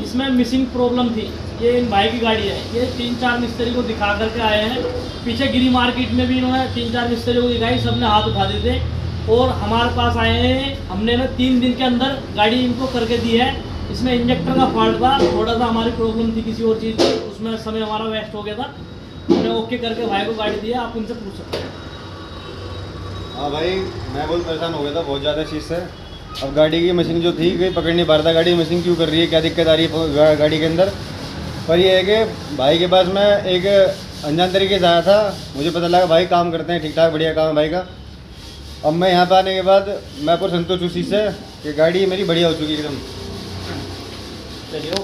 इसमें missing problem थी। ये इन भाई की गाड़ी है। ये 3-4 मिस्त्री को दिखा करके आए हैं। पीछे गिरी मार्केट में भी इन्होंने 3-4 मिस्त्री को दिखाई, सबने हाथ उठा दिए थे और हमारे पास आए हैं। हमने ना 3 दिन के अंदर गाड़ी इनको करके दी है। इसमें इंजेक्टर का फॉल्ट था, थोड़ा सा हमारी प्रॉब्लम थी किसी और चीज़ की, उसमें समय हमारा वेस्ट हो गया था। हमने ओके करके भाई को गाड़ी दी है, आप उनसे पूछ सकते हैं। हाँ भाई, मैं बहुत परेशान हो गया था बहुत ज़्यादा चीज़ से। अब गाड़ी की मशीन जो थी कोई पकड़ नहीं पा रहा था, गाड़ी मशीन क्यों कर रही है, क्या दिक्कत आ रही है गाड़ी के अंदर। पर ये है कि भाई के पास मैं एक अनजान तरीके से आया था, मुझे पता लगा भाई काम करते हैं ठीक ठाक, बढ़िया काम है भाई का। अब मैं यहाँ पर आने के बाद मैं पूरा संतुष्ट उसी से कि गाड़ी मेरी बढ़िया हो चुकी है एकदम। चलिए।